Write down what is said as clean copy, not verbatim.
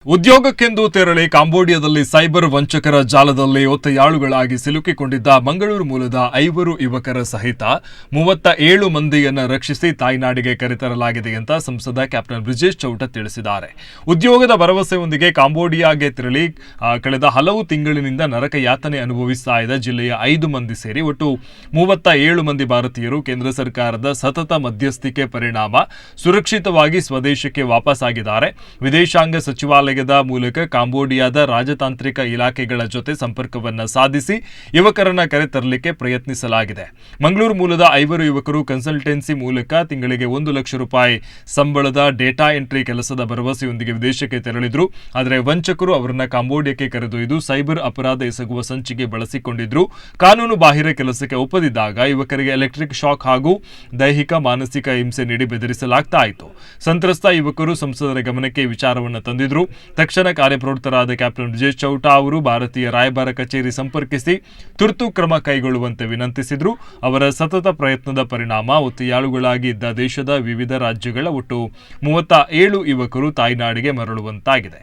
ಉದ್ಯೋಗಕ್ಕೆಂದು ತೆರಳಿ ಕಾಂಬೋಡಿಯಾದಲ್ಲಿ ಸೈಬರ್ ವಂಚಕರ ಜಾಲದಲ್ಲಿ ಒತ್ತೆಯಾಳುಗಳಾಗಿ ಸಿಲುಕಿಕೊಂಡಿದ್ದ ಮಂಗಳೂರು ಮೂಲದ 5 ಯುವಕರ ಸಹಿತ 37 ಮಂದಿಯನ್ನು ರಕ್ಷಿಸಿ ತಾಯ್ನಾಡಿಗೆ ಕರೆತರಲಾಗಿದೆ ಅಂತ ಸಂಸದ ಕ್ಯಾಪ್ಟನ್ ಬ್ರಿಜೇಶ್ ಚೌಟ ತಿಳಿಸಿದ್ದಾರೆ. ಉದ್ಯೋಗದ ಭರವಸೆಯೊಂದಿಗೆ ಕಾಂಬೋಡಿಯಾಗೆ ತೆರಳಿ ಕಳೆದ ಹಲವು ತಿಂಗಳಿನಿಂದ ನರಕ ಯಾತನೆ ಅನುಭವಿಸ್ತಾ ಇದ್ದ ಜಿಲ್ಲೆಯ 5 ಮಂದಿ ಸೇರಿ ಒಟ್ಟು 37 ಮಂದಿ ಭಾರತೀಯರು ಕೇಂದ್ರ ಸರ್ಕಾರದ ಸತತ ಮಧ್ಯಸ್ಥಿಕೆ ಪರಿಣಾಮ ಸುರಕ್ಷಿತವಾಗಿ ಸ್ವದೇಶಕ್ಕೆ ವಾಪಸ್ಸಾಗಿದ್ದಾರೆ. ವಿದೇಶಾಂಗ ಸಚಿವಾಲಯ ಮೂಲಕ ಕಾಂಬೋಡಿಯಾದ ರಾಜತಾಂತ್ರಿಕ ಇಲಾಖೆಗಳ ಜೊತೆ ಸಂಪರ್ಕವನ್ನು ಸಾಧಿಸಿ ಯುವಕರನ್ನ ಕರೆತರಲಿಕ್ಕೆ ಪ್ರಯತ್ನಿಸಲಾಗಿದೆ. ಮಂಗಳೂರು ಮೂಲದ 5 ಯುವಕರು ಕನ್ಸಲ್ಟೆನ್ಸಿ ಮೂಲಕ ತಿಂಗಳಿಗೆ 1 ಲಕ್ಷ ರೂಪಾಯಿ ಸಂಬಳದ ಡೇಟಾ ಎಂಟ್ರಿ ಕೆಲಸದ ಭರವಸೆಯೊಂದಿಗೆ ವಿದೇಶಕ್ಕೆ ತೆರಳಿದ್ರು. ಆದರೆ ವಂಚಕರು ಅವರನ್ನ ಕಾಂಬೋಡಿಯಾಕ್ಕೆ ಕರೆದೊಯ್ದು ಸೈಬರ್ ಅಪರಾಧ ಎಸಗುವ ಸಂಚಿಗೆ ಬಳಸಿಕೊಂಡಿದ್ರು. ಕಾನೂನು ಬಾಹಿರ ಕೆಲಸಕ್ಕೆ ಒಪ್ಪದಿದ್ದಾಗ ಯುವಕರಿಗೆ ಎಲೆಕ್ಟ್ರಿಕ್ ಶಾಕ್ ಹಾಗೂ ದೈಹಿಕ ಮಾನಸಿಕ ಹಿಂಸೆ ನೀಡಿ ಬೆದರಿಸಲಾಗ್ತಾ ಇತ್ತು. ಸಂತ್ರಸ್ತ ಯುವಕರು ಸಂಸದರ ಗಮನಕ್ಕೆ ವಿಚಾರವನ್ನು ತಂದಿದ್ರು. ತಕ್ಷಣ ಕಾರ್ಯಪ್ರವೃತ್ತರಾದ ಕ್ಯಾಪ್ಟನ್ ಬ್ರಿಜೇಶ್ ಚೌಟ ಅವರು ಭಾರತೀಯ ರಾಯಭಾರ ಕಚೇರಿ ಸಂಪರ್ಕಿಸಿ ತುರ್ತು ಕ್ರಮ ಕೈಗೊಳ್ಳುವಂತೆ ವಿನಂತಿಸಿದರು. ಅವರ ಸತತ ಪ್ರಯತ್ನದ ಪರಿಣಾಮ ಒತ್ತೆಯಾಳುಗಳಾಗಿ ಇದ್ದ ದೇಶದ ವಿವಿಧ ರಾಜ್ಯಗಳ ಒಟ್ಟು 37 ಯುವಕರು ತಾಯ್ನಾಡಿಗೆ ಮರಳುವಂತಾಗಿದೆ.